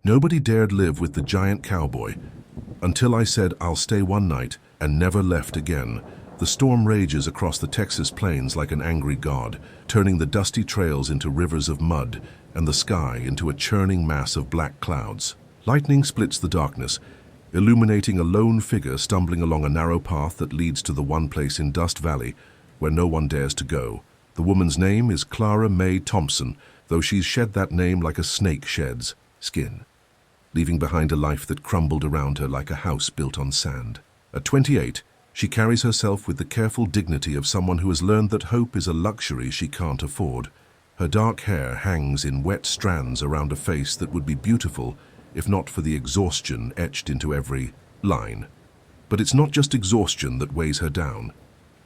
Nobody dared live with the giant cowboy, until I said I'll stay one night and never left again. The storm rages across the Texas plains like an angry god, turning the dusty trails into rivers of mud and the sky into a churning mass of black clouds. Lightning splits the darkness, illuminating a lone figure stumbling along a narrow path that leads to the one place in Dust Valley where no one dares to go. The woman's name is Clara Mae Thompson, though she's shed that name like a snake sheds skin, leaving behind a life that crumbled around her like a house built on sand. At 28, she carries herself with the careful dignity of someone who has learned that hope is a luxury she can't afford. Her dark hair hangs in wet strands around a face that would be beautiful if not for the exhaustion etched into every line. But it's not just exhaustion that weighs her down.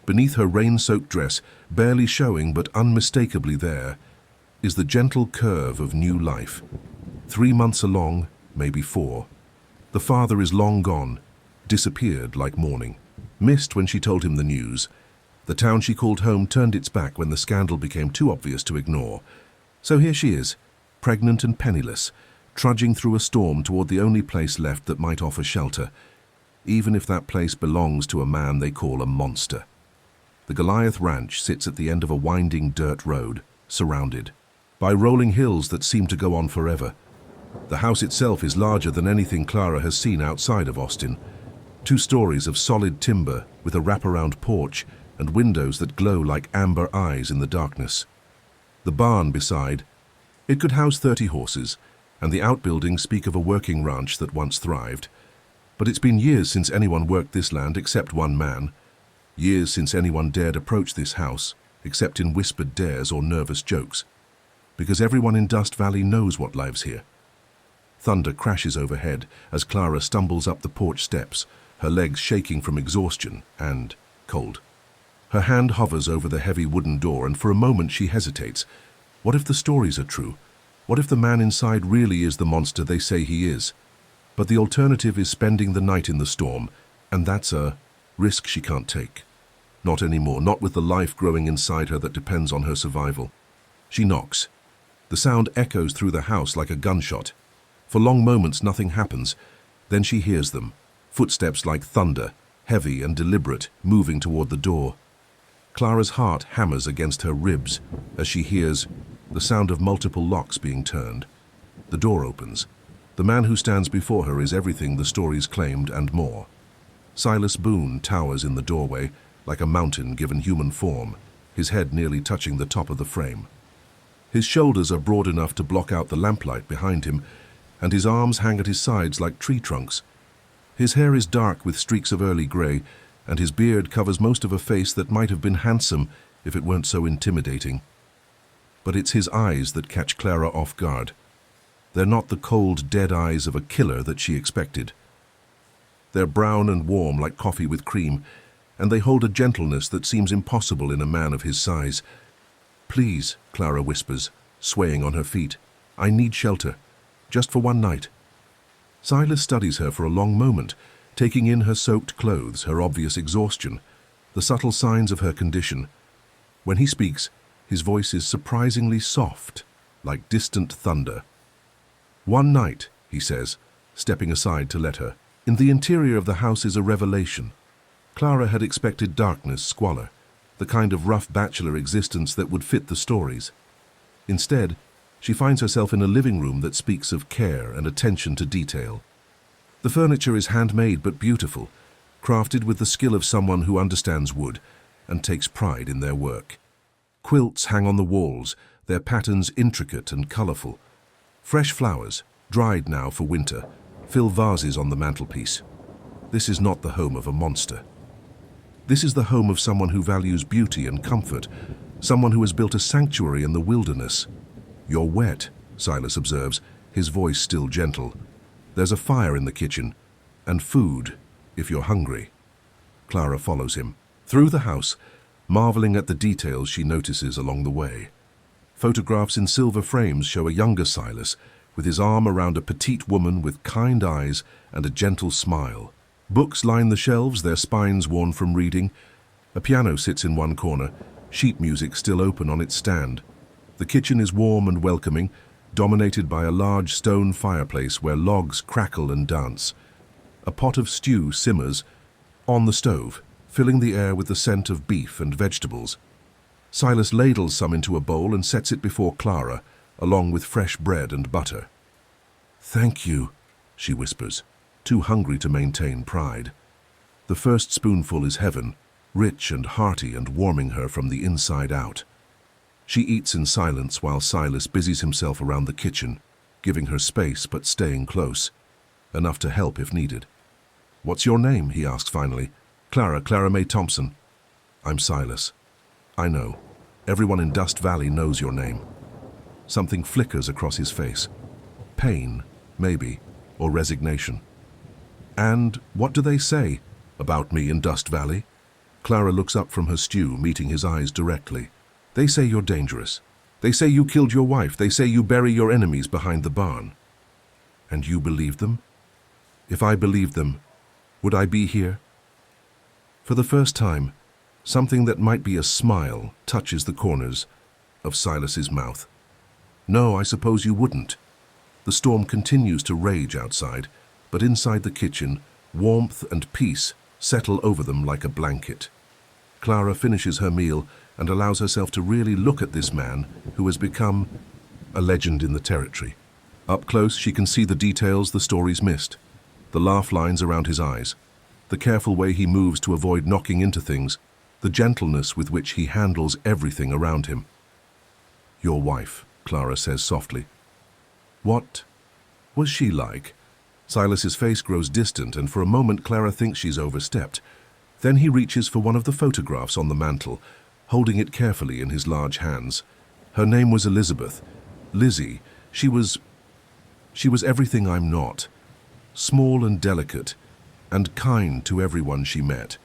Beneath her rain-soaked dress, barely showing but unmistakably there, is the gentle curve of new life. 3 months along, maybe 4. The father is long gone, disappeared like morning. Missed when she told him the news. The town she called home turned its back when the scandal became too obvious to ignore. So here she is, pregnant and penniless, trudging through a storm toward the only place left that might offer shelter, even if that place belongs to a man they call a monster. The Goliath Ranch sits at the end of a winding dirt road, surrounded by rolling hills that seem to go on forever. The house itself is larger than anything Clara has seen outside of Austin. 2 stories of solid timber with a wraparound porch and windows that glow like amber eyes in the darkness. The barn beside, it could house 30 horses, and the outbuildings speak of a working ranch that once thrived. But it's been years since anyone worked this land except one man. Years since anyone dared approach this house, except in whispered dares or nervous jokes. Because everyone in Dust Valley knows what lives here. Thunder crashes overhead as Clara stumbles up the porch steps, her legs shaking from exhaustion and cold. Her hand hovers over the heavy wooden door, and for a moment she hesitates. What if the stories are true? What if the man inside really is the monster they say he is? But the alternative is spending the night in the storm, and that's a risk she can't take. Not anymore, not with the life growing inside her that depends on her survival. She knocks. The sound echoes through the house like a gunshot. For long moments nothing happens. Then she hears them, footsteps like thunder, heavy and deliberate, moving toward the door. Clara's heart hammers against her ribs as she hears the sound of multiple locks being turned. The door opens. The man who stands before her is everything the stories claimed and more. Silas Boone towers in the doorway like a mountain given human form, his head nearly touching the top of the frame. His shoulders are broad enough to block out the lamplight behind him, and his arms hang at his sides like tree trunks. His hair is dark with streaks of early gray, and his beard covers most of a face that might have been handsome if it weren't so intimidating. But it's his eyes that catch Clara off guard. They're not the cold, dead eyes of a killer that she expected. They're brown and warm like coffee with cream, and they hold a gentleness that seems impossible in a man of his size. "Please," Clara whispers, swaying on her feet. "I need shelter, just for one night." Silas studies her for a long moment, taking in her soaked clothes, her obvious exhaustion, the subtle signs of her condition. When he speaks, his voice is surprisingly soft, like distant thunder. "One night," he says, stepping aside to let her. In the interior of the house is a revelation. Clara had expected darkness, squalor, the kind of rough bachelor existence that would fit the stories. Instead, she finds herself in a living room that speaks of care and attention to detail. The furniture is handmade but beautiful, crafted with the skill of someone who understands wood and takes pride in their work. Quilts hang on the walls, their patterns intricate and colorful. Fresh flowers, dried now for winter, fill vases on the mantelpiece. This is not the home of a monster. This is the home of someone who values beauty and comfort, someone who has built a sanctuary in the wilderness. "You're wet," Silas observes, his voice still gentle. "There's a fire in the kitchen, and food, if you're hungry." Clara follows him. Through the house, marveling at the details she notices along the way. Photographs in silver frames show a younger Silas, with his arm around a petite woman with kind eyes and a gentle smile. Books line the shelves, their spines worn from reading. A piano sits in one corner, sheet music still open on its stand. The kitchen is warm and welcoming, dominated by a large stone fireplace where logs crackle and dance. A pot of stew simmers on the stove, filling the air with the scent of beef and vegetables. Silas ladles some into a bowl and sets it before Clara, along with fresh bread and butter. "Thank you," she whispers, too hungry to maintain pride. The first spoonful is heaven, rich and hearty and warming her from the inside out. She eats in silence while Silas busies himself around the kitchen, giving her space but staying close, enough to help if needed. "What's your name?" he asks finally. Clara May Thompson." "I'm Silas." "I know. Everyone in Dust Valley knows your name." Something flickers across his face. Pain, maybe, or resignation. "And what do they say about me in Dust Valley?" Clara looks up from her stew, meeting his eyes directly. "They say you're dangerous. They say you killed your wife. They say you bury your enemies behind the barn." "And you believe them?" "If I believed them, would I be here?" For the first time, something that might be a smile touches the corners of Silas's mouth. "No, I suppose you wouldn't." The storm continues to rage outside, but inside the kitchen, warmth and peace settle over them like a blanket. Clara finishes her meal and allows herself to really look at this man who has become a legend in the territory. Up close, she can see the details the stories missed, the laugh lines around his eyes, the careful way he moves to avoid knocking into things, the gentleness with which he handles everything around him. "Your wife," Clara says softly. "What was she like?" Silas's face grows distant, and for a moment Clara thinks she's overstepped. Then he reaches for one of the photographs on the mantel, holding it carefully in his large hands. Her name was Elizabeth. Lizzie. She was everything I'm not. Small and delicate, and kind to everyone she met.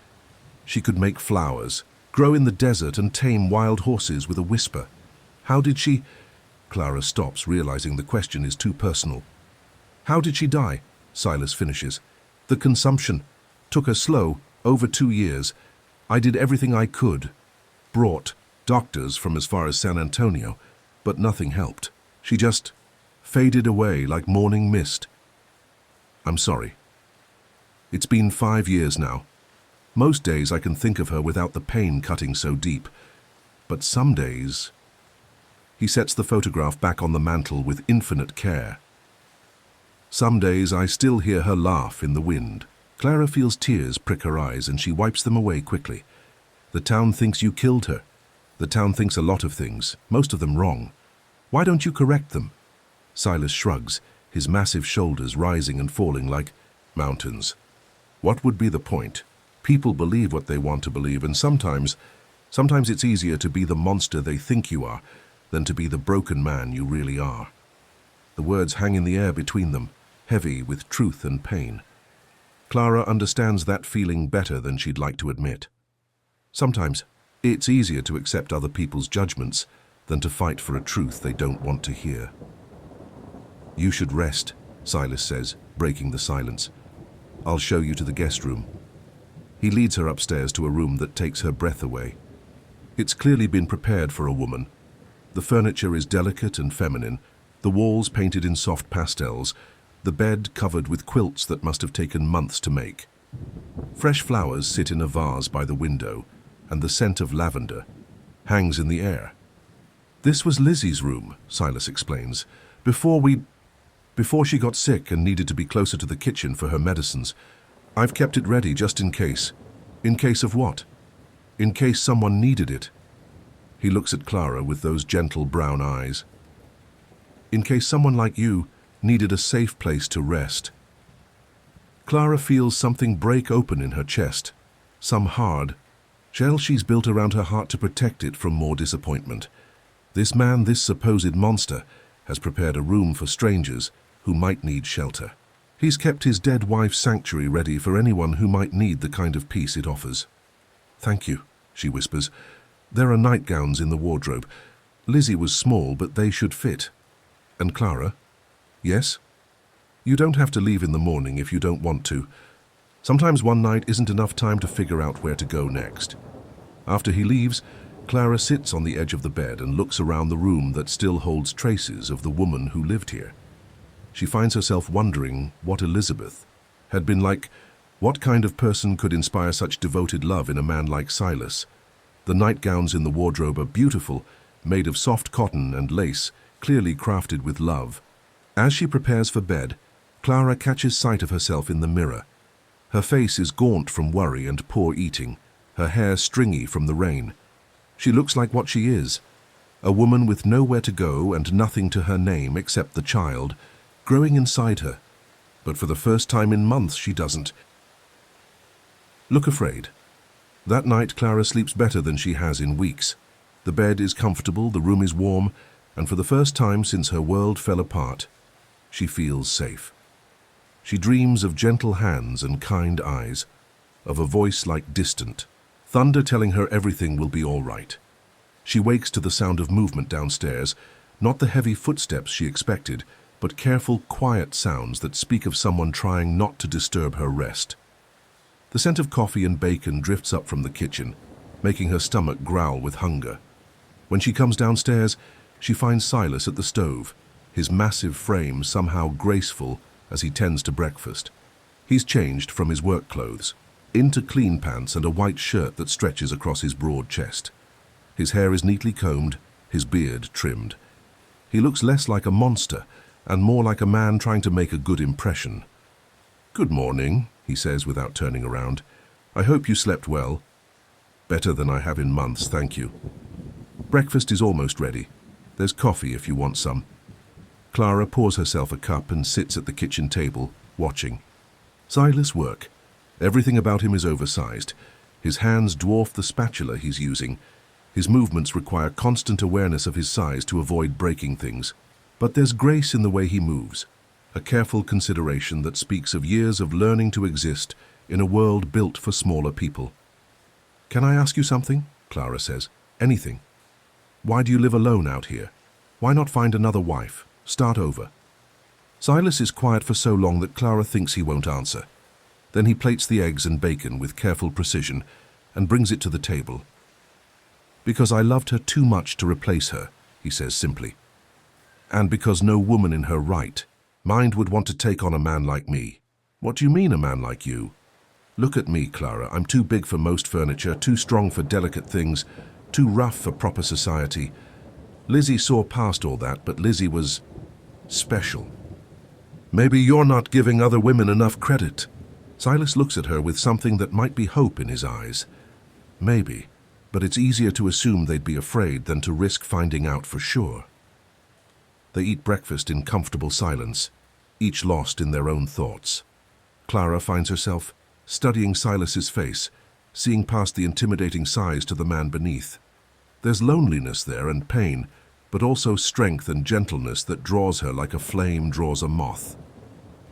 She could make flowers, grow in the desert, and tame wild horses with a whisper. How did she... Clara stops, realizing the question is too personal. "How did she die?" Silas finishes. "The consumption. Took her slow, over 2 years. I did everything I could. Brought doctors from as far as San Antonio, but nothing helped. She just faded away like morning mist." "I'm sorry. It's been 5 years now. Most days I can think of her without the pain cutting so deep. But some days..." He sets the photograph back on the mantel with infinite care. "Some days I still hear her laugh in the wind." Clara feels tears prick her eyes and she wipes them away quickly. "The town thinks you killed her. The town thinks a lot of things, most of them wrong. Why don't you correct them?" Silas shrugs, his massive shoulders rising and falling like mountains. "What would be the point? People believe what they want to believe, and sometimes it's easier to be the monster they think you are than to be the broken man you really are." The words hang in the air between them, heavy with truth and pain. Clara understands that feeling better than she'd like to admit. Sometimes it's easier to accept other people's judgments than to fight for a truth they don't want to hear. "You should rest," Silas says, breaking the silence. "I'll show you to the guest room." He leads her upstairs to a room that takes her breath away. It's clearly been prepared for a woman. The furniture is delicate and feminine, the walls painted in soft pastels, the bed covered with quilts that must have taken months to make. Fresh flowers sit in a vase by the window, and the scent of lavender hangs in the air. "This was Lizzie's room," Silas explains, before she got sick and needed to be closer to the kitchen for her medicines. I've kept it ready just in case." "In case of what?" "In case someone needed it." He looks at Clara with those gentle brown eyes. "In case someone like you needed a safe place to rest." Clara feels something break open in her chest, some hard shell she's built around her heart to protect it from more disappointment. This man, this supposed monster, has prepared a room for strangers who might need shelter. He's kept his dead wife's sanctuary ready for anyone who might need the kind of peace it offers. "Thank you," she whispers. "There are nightgowns in the wardrobe. Lizzie was small, but they should fit." "And Clara?" "Yes?" "You don't have to leave in the morning if you don't want to. Sometimes one night isn't enough time to figure out where to go next." After he leaves, Clara sits on the edge of the bed and looks around the room that still holds traces of the woman who lived here. She finds herself wondering what Elizabeth had been like. What kind of person could inspire such devoted love in a man like Silas? The nightgowns in the wardrobe are beautiful, made of soft cotton and lace, clearly crafted with love. As she prepares for bed, Clara catches sight of herself in the mirror. Her face is gaunt from worry and poor eating, her hair stringy from the rain. She looks like what she is, a woman with nowhere to go and nothing to her name except the child growing inside her. But for the first time in months she doesn't look afraid. That night Clara sleeps better than she has in weeks. The bed is comfortable, the room is warm, and for the first time since her world fell apart, she feels safe. She dreams of gentle hands and kind eyes, of a voice like distant thunder telling her everything will be all right. She wakes to the sound of movement downstairs, not the heavy footsteps she expected, but careful, quiet sounds that speak of someone trying not to disturb her rest. The scent of coffee and bacon drifts up from the kitchen, making her stomach growl with hunger. When she comes downstairs, she finds Silas at the stove, his massive frame somehow graceful as he tends to breakfast. He's changed from his work clothes into clean pants and a white shirt that stretches across his broad chest. His hair is neatly combed, his beard trimmed. He looks less like a monster and more like a man trying to make a good impression. "Good morning," he says without turning around. "I hope you slept well." "Better than I have in months, thank you." "Breakfast is almost ready. There's coffee if you want some." Clara pours herself a cup and sits at the kitchen table, watching. Silas work. Everything about him is oversized. His hands dwarf the spatula he's using. His movements require constant awareness of his size to avoid breaking things. But there's grace in the way he moves, a careful consideration that speaks of years of learning to exist in a world built for smaller people. "Can I ask you something?" Clara says. "Anything. Why do you live alone out here? Why not find another wife? Start over." Silas is quiet for so long that Clara thinks he won't answer. Then he plates the eggs and bacon with careful precision and brings it to the table. "Because I loved her too much to replace her," he says simply. "And because no woman in her right mind would want to take on a man like me." "What do you mean, a man like you?" "Look at me, Clara. I'm too big for most furniture, too strong for delicate things, too rough for proper society. Lizzie saw past all that, but Lizzie was special." "Maybe you're not giving other women enough credit." Silas looks at her with something that might be hope in his eyes. "Maybe, but it's easier to assume they'd be afraid than to risk finding out for sure." They eat breakfast in comfortable silence, each lost in their own thoughts. Clara finds herself studying Silas's face, seeing past the intimidating size to the man beneath. There's loneliness there and pain, but also strength and gentleness that draws her like a flame draws a moth.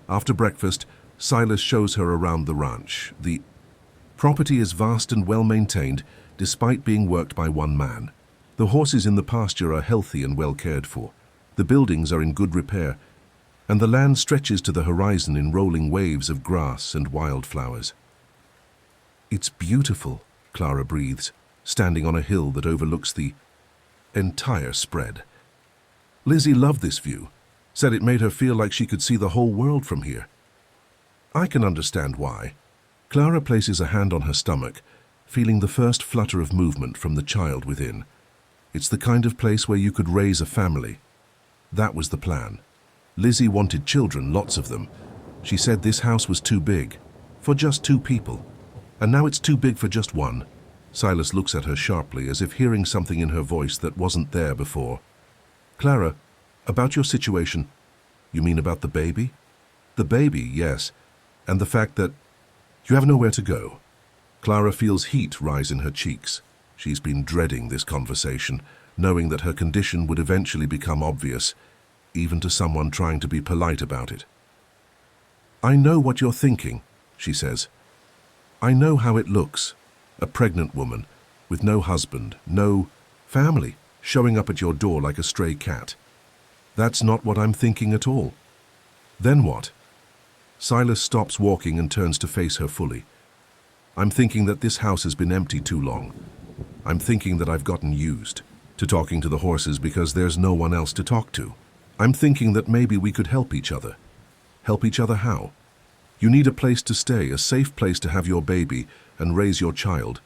After breakfast, Silas shows her around the ranch. The property is vast and well-maintained, despite being worked by one man. The horses in the pasture are healthy and well cared for. The buildings are in good repair, and the land stretches to the horizon in rolling waves of grass and wildflowers. "It's beautiful," Clara breathes, standing on a hill that overlooks the entire spread. Lizzie loved this view, said it made her feel like she could see the whole world from here. I can understand why. Clara places a hand on her stomach, feeling the first flutter of movement from the child within. It's the kind of place where you could raise a family. That was the plan. Lizzie wanted children, lots of them. She said this house was too big, for just 2 people. And now it's too big for just 1. Silas looks at her sharply, as if hearing something in her voice that wasn't there before. "Clara, about your situation, you mean about the baby?" "The baby, yes. And the fact that you have nowhere to go." Clara feels heat rise in her cheeks. She's been dreading this conversation, knowing that her condition would eventually become obvious, even to someone trying to be polite about it. "I know what you're thinking," she says. "I know how it looks. A pregnant woman, with no husband, no family, showing up at your door like a stray cat. That's not what I'm thinking at all." "Then what?" Silas stops walking and turns to face her fully. "I'm thinking that this house has been empty too long. I'm thinking that I've gotten used to talking to the horses because there's no one else to talk to. I'm thinking that maybe we could help each other. Help each other how? You need a place to stay, a safe place to have your baby and raise your child.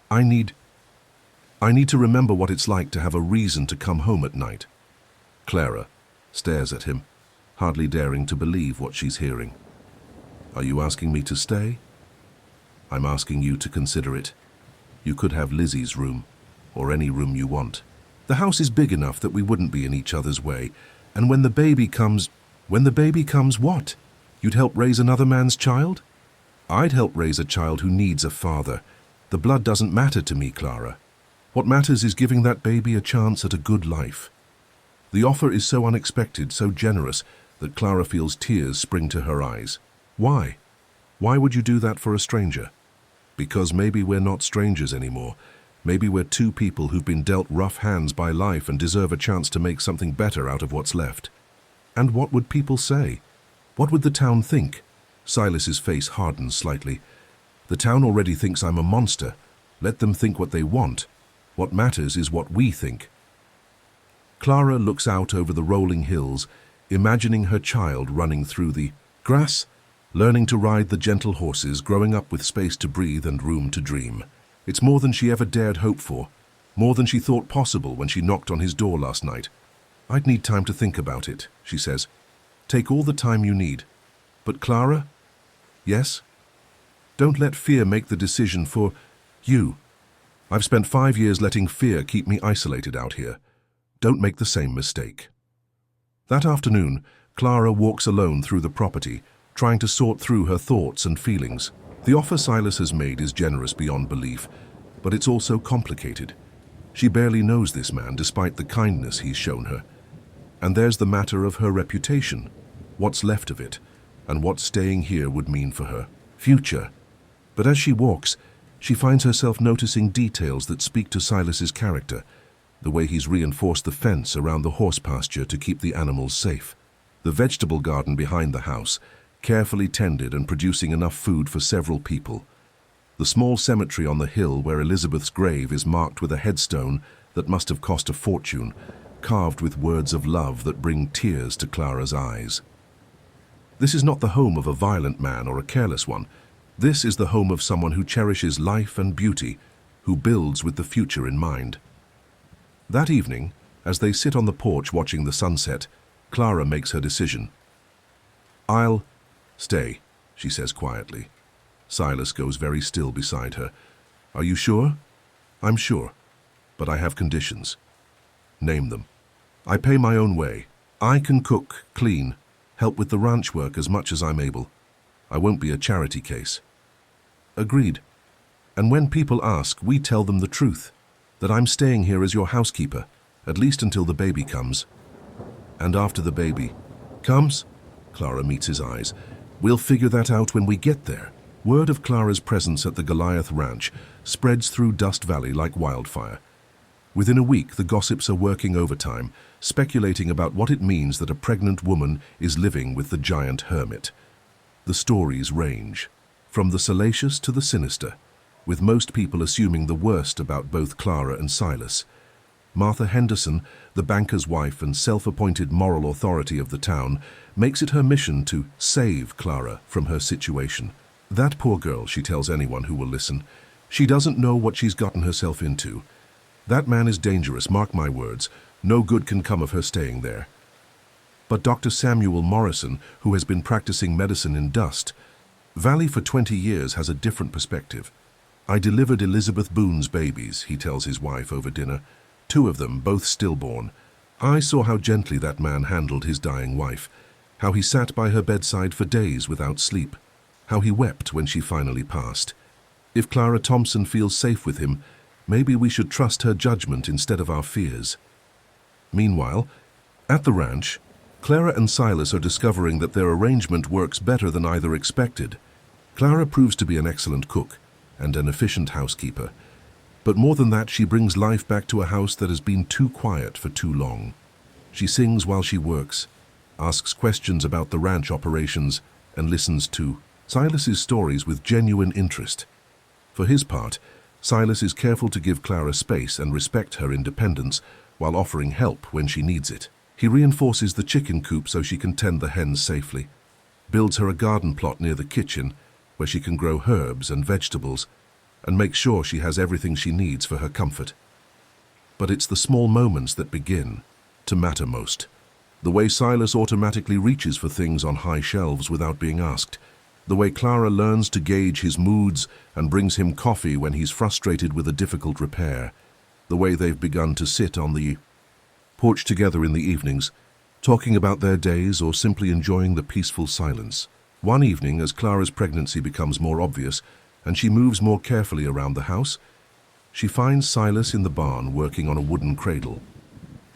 I need to remember what it's like to have a reason to come home at night. Clara stares at him, hardly daring to believe what she's hearing. Are you asking me to stay? I'm asking you to consider it. You could have Lizzie's room, or any room you want. The house is big enough that we wouldn't be in each other's way, and when the baby comes, what? You'd help raise another man's child? I'd help raise a child who needs a father. The blood doesn't matter to me, Clara. What matters is giving that baby a chance at a good life. The offer is so unexpected, so generous, that Clara feels tears spring to her eyes. Why? Why would you do that for a stranger? Because maybe we're not strangers anymore. Maybe we're two people who've been dealt rough hands by life and deserve a chance to make something better out of what's left. And what would people say? What would the town think? Silas's face hardens slightly. The town already thinks I'm a monster. Let them think what they want. What matters is what we think. Clara looks out over the rolling hills, imagining her child running through the grass, learning to ride the gentle horses, growing up with space to breathe and room to dream. It's more than she ever dared hope for, more than she thought possible when she knocked on his door last night. I'd need time to think about it, she says. Take all the time you need. But Clara? Yes? Don't let fear make the decision for you. I've spent 5 years letting fear keep me isolated out here. Don't make the same mistake. That afternoon, Clara walks alone through the property, trying to sort through her thoughts and feelings. The offer Silas has made is generous beyond belief, but it's also complicated. She barely knows this man despite the kindness he's shown her. And there's the matter of her reputation, what's left of it, and what staying here would mean for her future. But as she walks, she finds herself noticing details that speak to Silas's character, the way he's reinforced the fence around the horse pasture to keep the animals safe, the vegetable garden behind the house, carefully tended and producing enough food for several people, the small cemetery on the hill where Elizabeth's grave is marked with a headstone that must have cost a fortune, carved with words of love that bring tears to Clara's eyes. This is not the home of a violent man or a careless one. This is the home of someone who cherishes life and beauty, who builds with the future in mind. That evening, as they sit on the porch watching the sunset, Clara makes her decision. I'll stay, she says quietly. Silas goes very still beside her. Are you sure? I'm sure, but I have conditions. Name them. I pay my own way. I can cook, clean, help with the ranch work as much as I'm able. I won't be a charity case. Agreed. And when people ask, we tell them the truth, that I'm staying here as your housekeeper, at least until the baby comes. And after the baby comes, Clara meets his eyes. We'll figure that out when we get there. Word of Clara's presence at the Goliath Ranch spreads through Dust Valley like wildfire. Within a week, the gossips are working overtime, speculating about what it means that a pregnant woman is living with the giant hermit. The stories range, from the salacious to the sinister, with most people assuming the worst about both Clara and Silas. Martha Henderson, the banker's wife and self-appointed moral authority of the town, makes it her mission to save Clara from her situation. That poor girl, she tells anyone who will listen. She doesn't know what she's gotten herself into. That man is dangerous, mark my words. No good can come of her staying there. But Dr. Samuel Morrison, who has been practicing medicine in Dust Valley for 20 years, has a different perspective. I delivered Elizabeth Boone's babies, he tells his wife over dinner. 2 of them, both stillborn. I saw how gently that man handled his dying wife, how he sat by her bedside for days without sleep, how he wept when she finally passed. If Clara Thompson feels safe with him, maybe we should trust her judgment instead of our fears. Meanwhile, at the ranch, Clara and Silas are discovering that their arrangement works better than either expected. Clara proves to be an excellent cook and an efficient housekeeper. But more than that, she brings life back to a house that has been too quiet for too long. She sings while she works, asks questions about the ranch operations, and listens to Silas's stories with genuine interest. For his part, Silas is careful to give Clara space and respect her independence while offering help when she needs it. He reinforces the chicken coop so she can tend the hens safely, builds her a garden plot near the kitchen where she can grow herbs and vegetables, and makes sure she has everything she needs for her comfort. But it's the small moments that begin to matter most. The way Silas automatically reaches for things on high shelves without being asked. The way Clara learns to gauge his moods and brings him coffee when he's frustrated with a difficult repair. The way they've begun to sit on the porch together in the evenings, talking about their days or simply enjoying the peaceful silence. One evening, as Clara's pregnancy becomes more obvious and she moves more carefully around the house, she finds Silas in the barn working on a wooden cradle.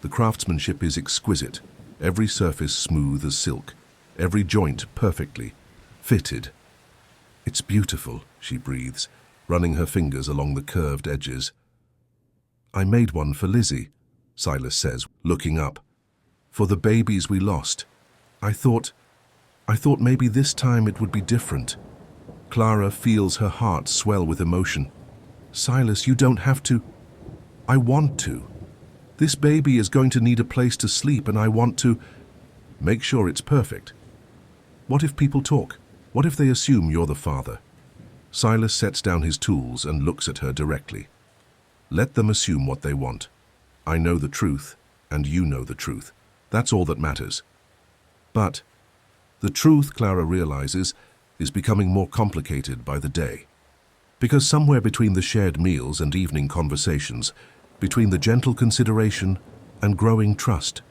The craftsmanship is exquisite, every surface smooth as silk, every joint perfectly fitted. "It's beautiful," she breathes, running her fingers along the curved edges. "I made one for Lizzie," Silas says, looking up. "For the babies we lost. I thought maybe this time it would be different." Clara feels her heart swell with emotion. "Silas, you don't have to." "I want to. This baby is going to need a place to sleep, and I want to make sure it's perfect. What if people talk? What if they assume you're the father?" Silas sets down his tools and looks at her directly. "Let them assume what they want. I know the truth, and you know the truth. That's all that matters." But the truth, Clara realizes, is becoming more complicated by the day. Because somewhere between the shared meals and evening conversations, between the gentle consideration and growing trust,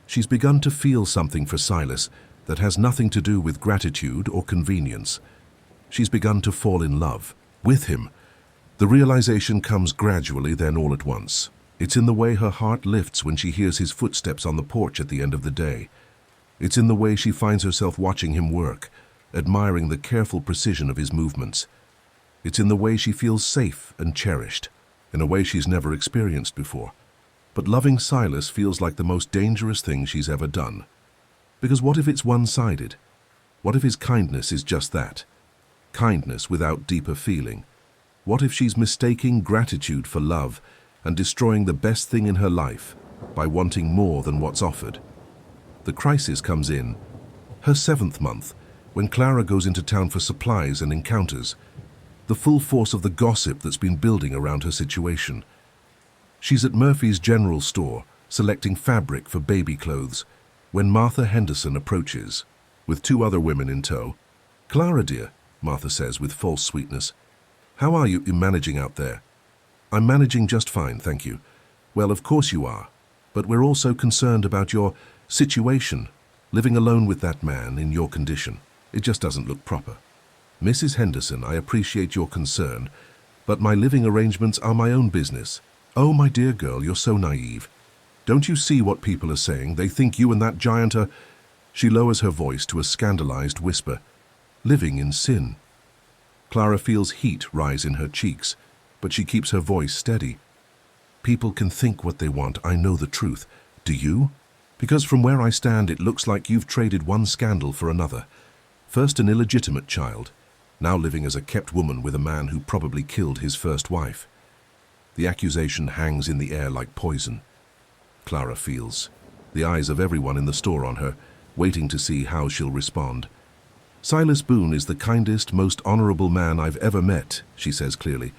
she's begun to feel something for Silas that has nothing to do with gratitude or convenience. She's begun to fall in love with him. The realization comes gradually, then all at once. It's in the way her heart lifts when she hears his footsteps on the porch at the end of the day. It's in the way she finds herself watching him work, admiring the careful precision of his movements. It's in the way she feels safe and cherished, in a way she's never experienced before. But loving Silas feels like the most dangerous thing she's ever done. Because what if it's one-sided? What if his kindness is just that? Kindness without deeper feeling. What if she's mistaking gratitude for love and destroying the best thing in her life by wanting more than what's offered? The crisis comes in her 7th month, when Clara goes into town for supplies and encounters the full force of the gossip that's been building around her situation. She's at Murphy's general store, selecting fabric for baby clothes, when Martha Henderson approaches, with 2 other women in tow. "Clara, dear," Martha says with false sweetness, "how are you managing out there?" "I'm managing just fine, thank you." "Well, of course you are, but we're also concerned about your situation, living alone with that man in your condition. It just doesn't look proper." "Mrs. Henderson, I appreciate your concern, but my living arrangements are my own business." "Oh, my dear girl, you're so naive. Don't you see what people are saying? They think you and that giant are—" She lowers her voice to a scandalized whisper. "Living in sin." Clara feels heat rise in her cheeks, but she keeps her voice steady. "People can think what they want, I know the truth. Do you? Because from where I stand, it looks like you've traded one scandal for another. First an illegitimate child, now living as a kept woman with a man who probably killed his first wife. The accusation hangs in the air like poison." Clara feels the eyes of everyone in the store on her, waiting to see how she'll respond. "Silas Boone is the kindest, most honorable man I've ever met," she says clearly,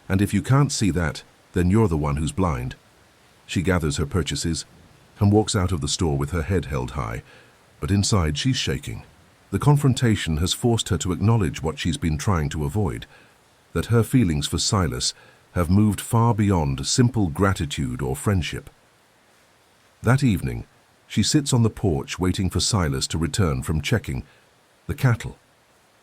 "and if you can't see that, then you're the one who's blind." She gathers her purchases and walks out of the store with her head held high, but inside she's shaking. The confrontation has forced her to acknowledge what she's been trying to avoid, that her feelings for Silas have moved far beyond simple gratitude or friendship. That evening, she sits on the porch waiting for Silas to return from checking the cattle.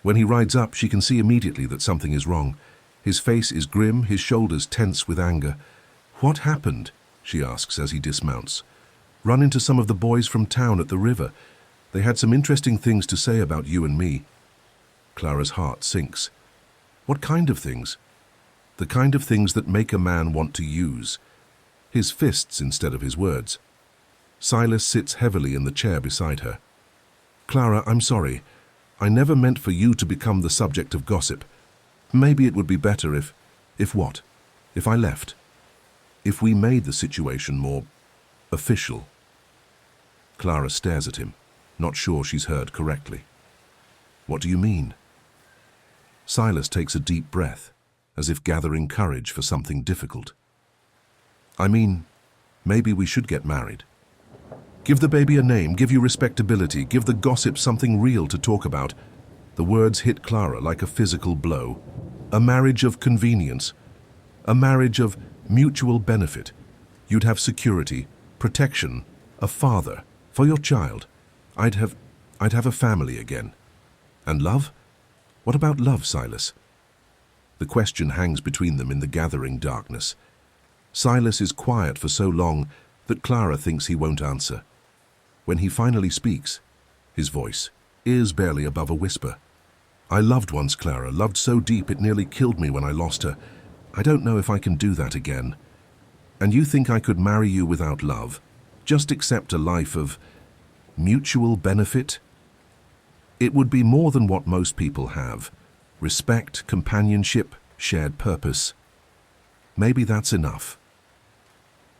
When he rides up, she can see immediately that something is wrong. His face is grim, his shoulders tense with anger. "What happened?" she asks as he dismounts. "Run into some of the boys from town at the river. They had some interesting things to say about you and me." Clara's heart sinks. What kind of things? The kind of things that make a man want to use his fists instead of his words. Silas sits heavily in the chair beside her. "Clara, I'm sorry. I never meant for you to become the subject of gossip. Maybe it would be better if..." "If what?" If I left, if we made the situation more official. Clara stares at him, not sure she's heard correctly. What do you mean? Silas takes a deep breath, as if gathering courage for something difficult. I mean, maybe we should get married. Give the baby a name, give you respectability, give the gossip something real to talk about. The words hit Clara like a physical blow. A marriage of convenience. A marriage of mutual benefit. You'd have security, protection, a father for your child. I'd have a family again. And love? What about love, Silas? The question hangs between them in the gathering darkness. Silas is quiet for so long that Clara thinks he won't answer. When he finally speaks, his voice is barely above a whisper. I loved once, Clara, loved so deep it nearly killed me when I lost her. I don't know if I can do that again. And you think I could marry you without love? Just accept a life of mutual benefit? It would be more than what most people have. Respect, companionship, shared purpose. Maybe that's enough.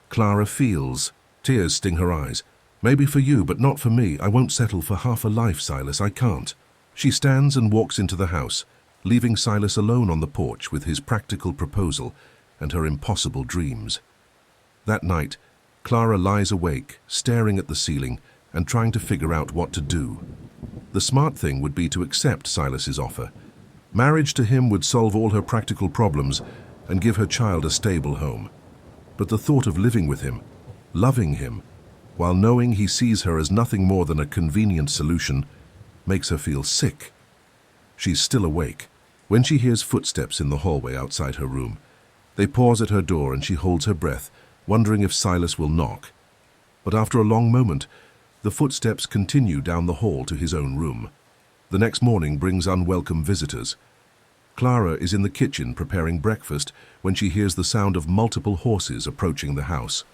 Clara feels. Tears sting her eyes. Maybe for you, but not for me. I won't settle for half a life, Silas. I can't. She stands and walks into the house, leaving Silas alone on the porch with his practical proposal and her impossible dreams. That night, Clara lies awake, staring at the ceiling and trying to figure out what to do. The smart thing would be to accept Silas's offer. Marriage to him would solve all her practical problems and give her child a stable home. But the thought of living with him, loving him, while knowing he sees her as nothing more than a convenient solution, makes her feel sick. She's still awake when she hears footsteps in the hallway outside her room. They pause at her door and she holds her breath, wondering if Silas will knock. But after a long moment, the footsteps continue down the hall to his own room. The next morning brings unwelcome visitors. Clara is in the kitchen preparing breakfast when she hears the sound of multiple horses approaching the house.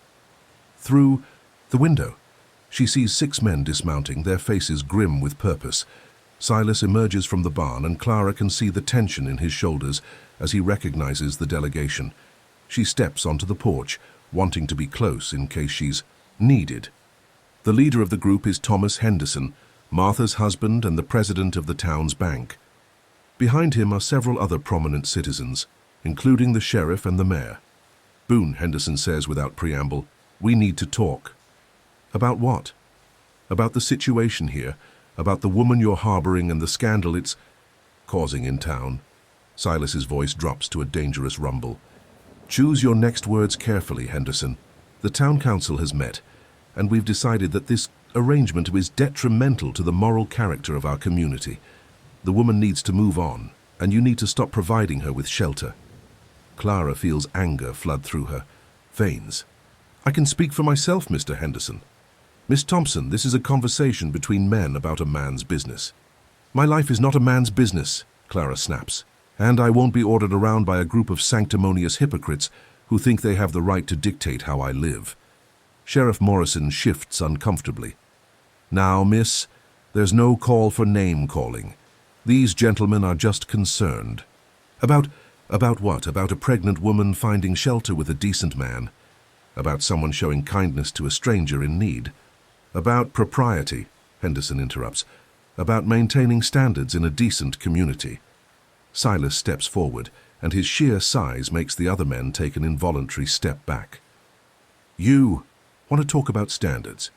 Through the window, she sees 6 men dismounting, their faces grim with purpose. Silas emerges from the barn and Clara can see the tension in his shoulders as he recognizes the delegation. She steps onto the porch, wanting to be close in case she's needed. The leader of the group is Thomas Henderson, Martha's husband and the president of the town's bank. Behind him are several other prominent citizens, including the sheriff and the mayor. Boone, Henderson says without preamble, "We need to talk." About what? About the situation here, about the woman you're harboring and the scandal it's causing in town. Silas's voice drops to a dangerous rumble. Choose your next words carefully, Henderson. The town council has met, and we've decided that this arrangement is detrimental to the moral character of our community. The woman needs to move on, and you need to stop providing her with shelter. Clara feels anger flood through her veins. I can speak for myself, Mr. Henderson. Miss Thompson, this is a conversation between men about a man's business. My life is not a man's business, Clara snaps, and I won't be ordered around by a group of sanctimonious hypocrites who think they have the right to dictate how I live. Sheriff Morrison shifts uncomfortably. Now, miss, there's no call for name-calling. These gentlemen are just concerned. About what? About a pregnant woman finding shelter with a decent man? About someone showing kindness to a stranger in need? About propriety, Henderson interrupts. About maintaining standards in a decent community. Silas steps forward, and his sheer size makes the other men take an involuntary step back. You want to talk about standards?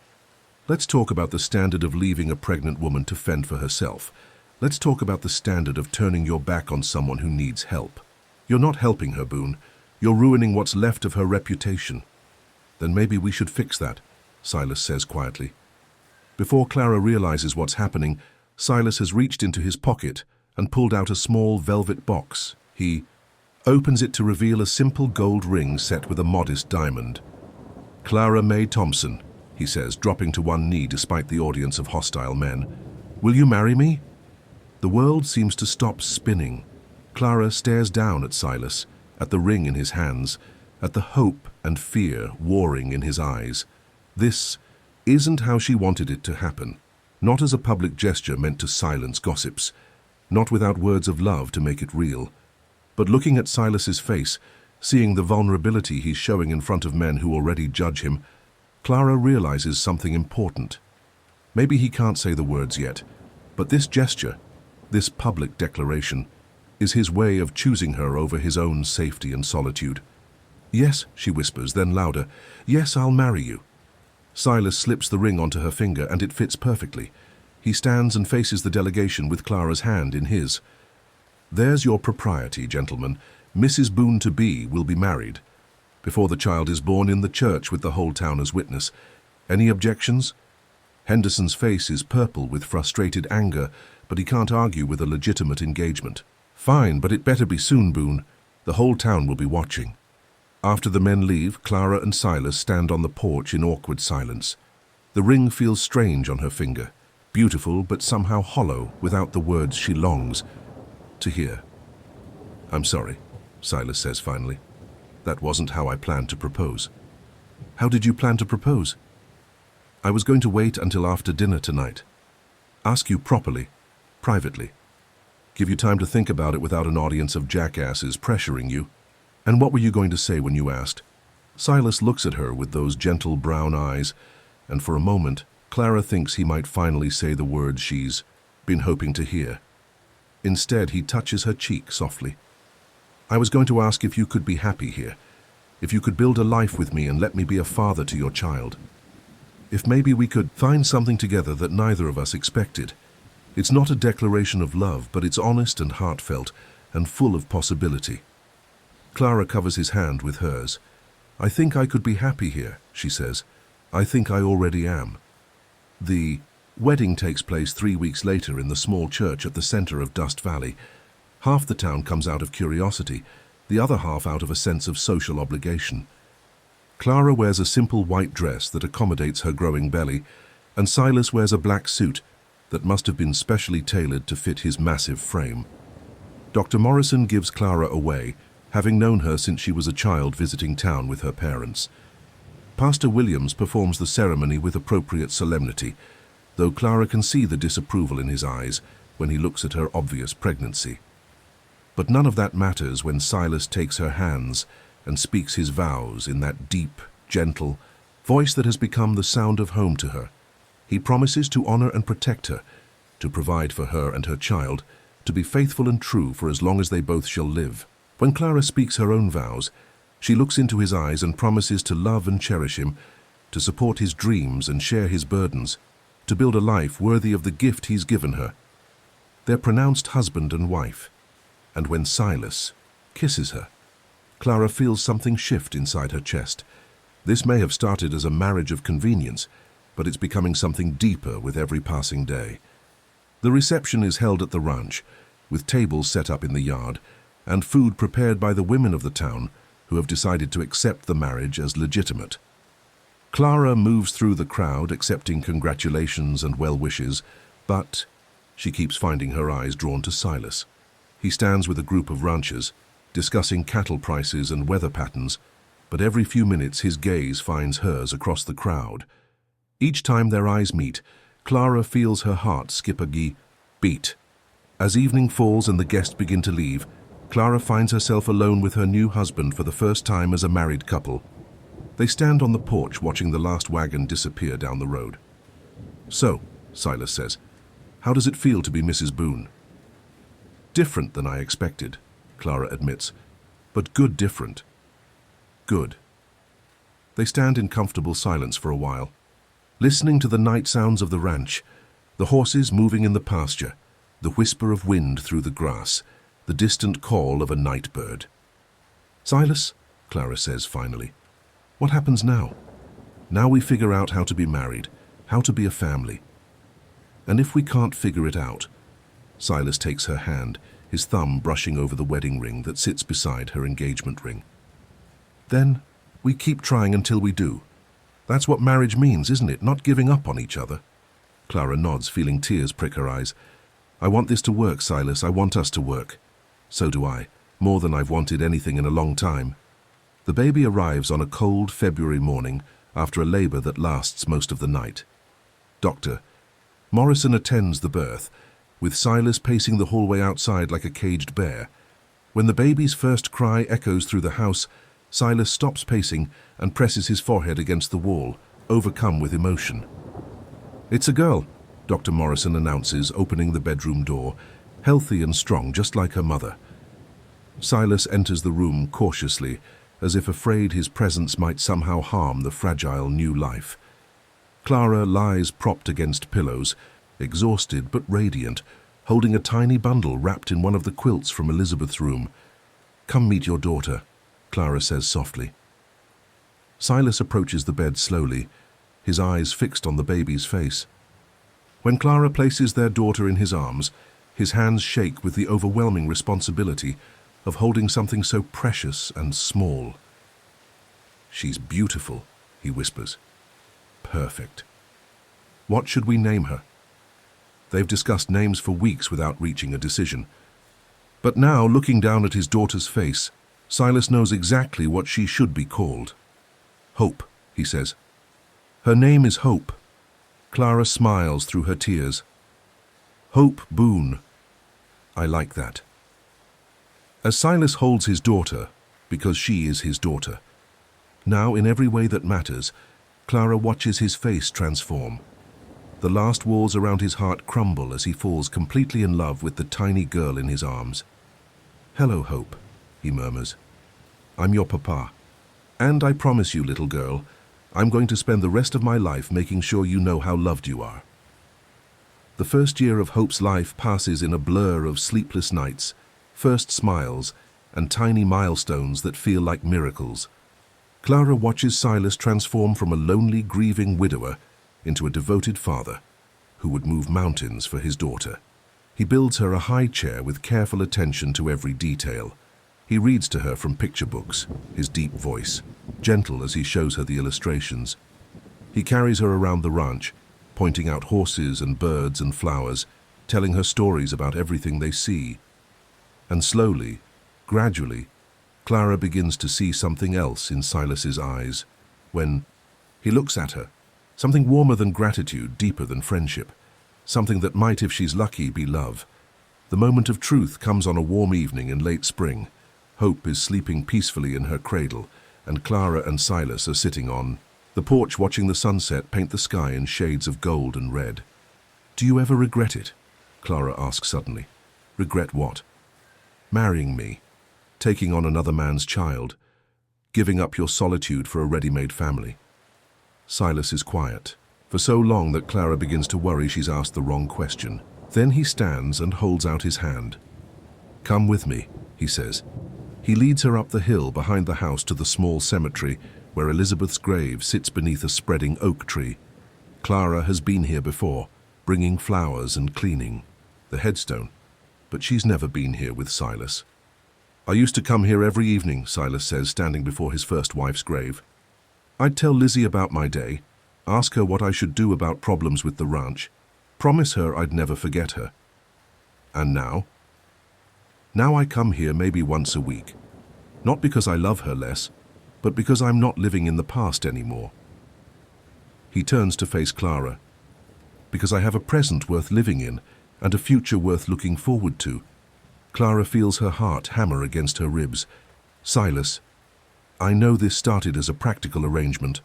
Let's talk about the standard of leaving a pregnant woman to fend for herself. Let's talk about the standard of turning your back on someone who needs help. You're not helping her, Boone. You're ruining what's left of her reputation. Then maybe we should fix that, Silas says quietly. Before Clara realizes what's happening, Silas has reached into his pocket and pulled out a small velvet box. He opens it to reveal a simple gold ring set with a modest diamond. Clara May Thompson, he says, dropping to one knee despite the audience of hostile men. Will you marry me? The world seems to stop spinning. Clara stares down at Silas, at the ring in his hands, at the hope and fear warring in his eyes. This isn't how she wanted it to happen. Not as a public gesture meant to silence gossips. Not without words of love to make it real. But looking at Silas's face, Seeing the vulnerability he's showing in front of men who already judge him, Clara realizes something important. Maybe he can't say the words yet, but this gesture, this public declaration, is his way of choosing her over his own safety and solitude. "Yes," she whispers, then louder, "Yes, I'll marry you." Silas slips the ring onto her finger, and it fits perfectly. He stands and faces the delegation with Clara's hand in his. "There's your propriety, gentlemen. Mrs. Boone-to-be will be married before the child is born in the church with the whole town as witness. Any objections?" Henderson's face is purple with frustrated anger, but he can't argue with a legitimate engagement. "Fine, but it better be soon, Boone. The whole town will be watching." After the men leave, Clara and Silas stand on the porch in awkward silence. The ring feels strange on her finger, beautiful but somehow hollow without the words she longs to hear. "I'm sorry," Silas says finally. "That wasn't how I planned to propose." "How did you plan to propose?" "I was going to wait until after dinner tonight. Ask you properly, privately. Give you time to think about it without an audience of jackasses pressuring you." "And what were you going to say when you asked?" Silas looks at her with those gentle brown eyes, and for a moment, Clara thinks he might finally say the words she's been hoping to hear. Instead, he touches her cheek softly. "I was going to ask if you could be happy here, if you could build a life with me and let me be a father to your child. If maybe we could find something together that neither of us expected. It's not a declaration of love, but it's honest and heartfelt and full of possibility." Clara covers his hand with hers. "I think I could be happy here," she says. "I think I already am." The wedding takes place 3 weeks later in the small church at the center of Dust Valley. Half the town comes out of curiosity, the other half out of a sense of social obligation. Clara wears a simple white dress that accommodates her growing belly, and Silas wears a black suit that must have been specially tailored to fit his massive frame. Dr. Morrison gives Clara away, having known her since she was a child visiting town with her parents. Pastor Williams performs the ceremony with appropriate solemnity, though Clara can see the disapproval in his eyes when he looks at her obvious pregnancy. But none of that matters when Silas takes her hands and speaks his vows in that deep, gentle voice that has become the sound of home to her. He promises to honor and protect her, to provide for her and her child, to be faithful and true for as long as they both shall live. When Clara speaks her own vows, she looks into his eyes and promises to love and cherish him, to support his dreams and share his burdens, to build a life worthy of the gift he's given her. They're pronounced husband and wife, and when Silas kisses her, Clara feels something shift inside her chest. This may have started as a marriage of convenience, but it's becoming something deeper with every passing day. The reception is held at the ranch, with tables set up in the yard, and food prepared by the women of the town who have decided to accept the marriage as legitimate. Clara moves through the crowd, accepting congratulations and well wishes, but she keeps finding her eyes drawn to Silas. He stands with a group of ranchers, discussing cattle prices and weather patterns, but every few minutes his gaze finds hers across the crowd. Each time their eyes meet, Clara feels her heart skip a beat. As evening falls and the guests begin to leave, Clara finds herself alone with her new husband for the first time as a married couple. They stand on the porch watching the last wagon disappear down the road. "So," Silas says, "how does it feel to be Mrs. Boone?" "Different than I expected," Clara admits, "but good different. Good." They stand in comfortable silence for a while, listening to the night sounds of the ranch, the horses moving in the pasture, the whisper of wind through the grass, the distant call of a night bird. "Silas," Clara says finally, "what happens now? Now we figure out how to be married, how to be a family. And if we can't figure it out," Silas takes her hand, his thumb brushing over the wedding ring that sits beside her engagement ring. "Then we keep trying until we do. That's what marriage means, isn't it? Not giving up on each other." Clara nods, feeling tears prick her eyes. "I want this to work, Silas. I want us to work." "So do I, more than I've wanted anything in a long time." The baby arrives on a cold February morning after a labor that lasts most of the night. Dr. Morrison attends the birth, with Silas pacing the hallway outside like a caged bear. When the baby's first cry echoes through the house, Silas stops pacing and presses his forehead against the wall, overcome with emotion. "It's a girl," Dr. Morrison announces, opening the bedroom door, healthy and strong, just like her mother. Silas enters the room cautiously, as if afraid his presence might somehow harm the fragile new life. Clara lies propped against pillows, exhausted but radiant, holding a tiny bundle wrapped in one of the quilts from Elizabeth's room. "Come meet your daughter," Clara says softly. Silas approaches the bed slowly, his eyes fixed on the baby's face. When Clara places their daughter in his arms, his hands shake with the overwhelming responsibility of holding something so precious and small. "She's beautiful," he whispers. "Perfect. What should we name her?" They've discussed names for weeks without reaching a decision. But now, looking down at his daughter's face, Silas knows exactly what she should be called. "Hope," he says. "Her name is Hope." Clara smiles through her tears. "Hope Boone. I like that." As Silas holds his daughter, because she is his daughter, now in every way that matters, Clara watches his face transform. The last walls around his heart crumble as he falls completely in love with the tiny girl in his arms. "Hello, Hope," he murmurs. "I'm your papa. And I promise you, little girl, I'm going to spend the rest of my life making sure you know how loved you are." The first year of Hope's life passes in a blur of sleepless nights, first smiles, and tiny milestones that feel like miracles. Clara watches Silas transform from a lonely, grieving widower into a devoted father who would move mountains for his daughter. He builds her a high chair with careful attention to every detail. He reads to her from picture books, his deep voice, gentle as he shows her the illustrations. He carries her around the ranch, pointing out horses and birds and flowers, telling her stories about everything they see. And slowly, gradually, Clara begins to see something else in Silas's eyes. When he looks at her, something warmer than gratitude, deeper than friendship, something that might, if she's lucky, be love. The moment of truth comes on a warm evening in late spring. Hope is sleeping peacefully in her cradle, and Clara and Silas are sitting on the porch watching the sunset paint the sky in shades of gold and red. "Do you ever regret it?" Clara asks suddenly. "Regret what?" "Marrying me, taking on another man's child, giving up your solitude for a ready-made family." Silas is quiet, for so long that Clara begins to worry she's asked the wrong question. Then he stands and holds out his hand. "Come with me," he says. He leads her up the hill behind the house to the small cemetery where Elizabeth's grave sits beneath a spreading oak tree. Clara has been here before, bringing flowers and cleaning the headstone, but she's never been here with Silas. "I used to come here every evening," Silas says, standing before his first wife's grave. "I'd tell Lizzie about my day, ask her what I should do about problems with the ranch, promise her I'd never forget her. And now? Now I come here maybe once a week, not because I love her less, but because I'm not living in the past anymore." He turns to face Clara. "Because I have a present worth living in and a future worth looking forward to." Clara feels her heart hammer against her ribs. "Silas, I know this started as a practical arrangement.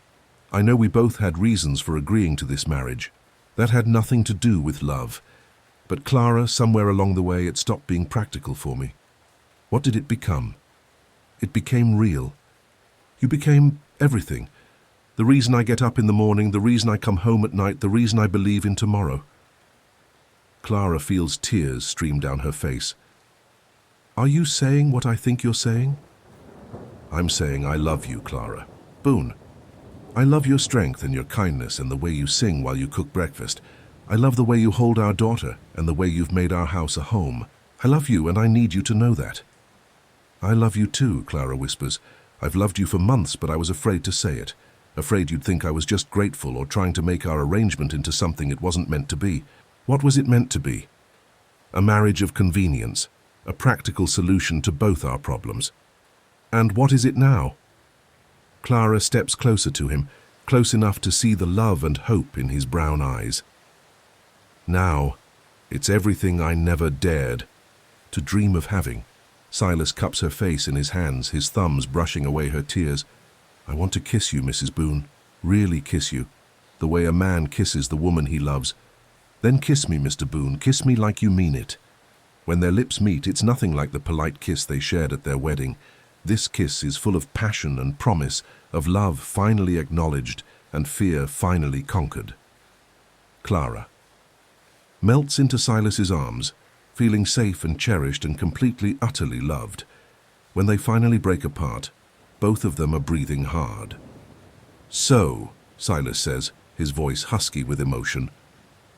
I know we both had reasons for agreeing to this marriage. That had nothing to do with love. But Clara, somewhere along the way, it stopped being practical for me. What did it become? It became real. You became everything. The reason I get up in the morning, the reason I come home at night, the reason I believe in tomorrow." Clara feels tears stream down her face. "Are you saying what I think you're saying?" "I'm saying I love you, Clara. Boone. I love your strength and your kindness and the way you sing while you cook breakfast. I love the way you hold our daughter and the way you've made our house a home. I love you and I need you to know that." "I love you too," Clara whispers. "I've loved you for months, but I was afraid to say it. Afraid you'd think I was just grateful or trying to make our arrangement into something it wasn't meant to be. What was it meant to be? A marriage of convenience, a practical solution to both our problems. And what is it now?" Clara steps closer to him, close enough to see the love and hope in his brown eyes. "Now, it's everything I never dared to dream of having." Silas cups her face in his hands, his thumbs brushing away her tears. "I want to kiss you, Mrs. Boone. Really kiss you. The way a man kisses the woman he loves. Then kiss me, Mr. Boone. Kiss me like you mean it." When their lips meet, it's nothing like the polite kiss they shared at their wedding. This kiss is full of passion and promise, of love finally acknowledged and fear finally conquered. Clara melts into Silas's arms, feeling safe and cherished and completely, utterly loved. When they finally break apart, both of them are breathing hard. "So," Silas says, his voice husky with emotion,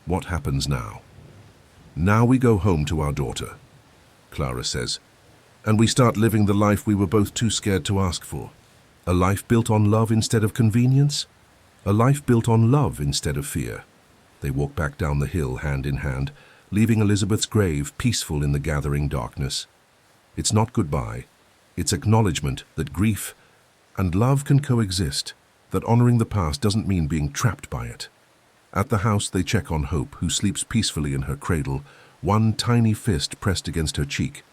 "what happens now?" "Now we go home to our daughter," Clara says, "and we start living the life we were both too scared to ask for. A life built on love instead of convenience. A life built on love instead of fear." They walk back down the hill hand in hand, leaving Elizabeth's grave peaceful in the gathering darkness. It's not goodbye. It's acknowledgement that grief and love can coexist, that honoring the past doesn't mean being trapped by it. At the house, they check on Hope, who sleeps peacefully in her cradle, one tiny fist pressed against her cheek.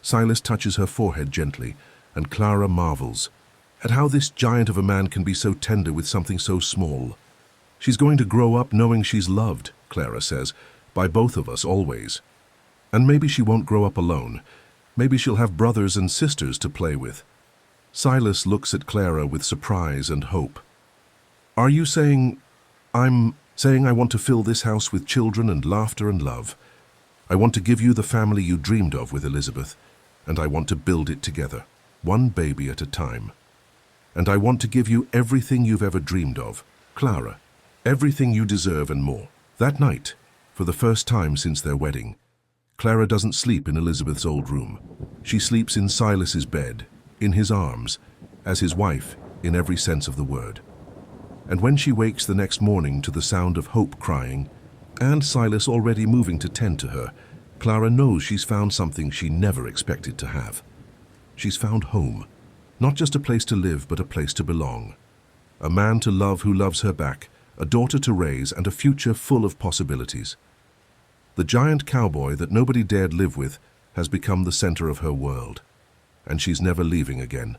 Silas touches her forehead gently, and Clara marvels at how this giant of a man can be so tender with something so small. "She's going to grow up knowing she's loved," Clara says, "by both of us always. And maybe she won't grow up alone. Maybe she'll have brothers and sisters to play with." Silas looks at Clara with surprise and hope. "Are you saying I'm saying I want to fill this house with children and laughter and love? I want to give you the family you dreamed of with Elizabeth, and I want to build it together, one baby at a time. And I want to give you everything you've ever dreamed of, Clara, everything you deserve and more." That night, for the first time since their wedding, Clara doesn't sleep in Elizabeth's old room. She sleeps in Silas's bed, in his arms, as his wife in every sense of the word. And when she wakes the next morning to the sound of Hope crying, and Silas already moving to tend to her, Clara knows she's found something she never expected to have. She's found home, not just a place to live, but a place to belong. A man to love who loves her back, a daughter to raise, and a future full of possibilities. The giant cowboy that nobody dared live with has become the center of her world, and she's never leaving again.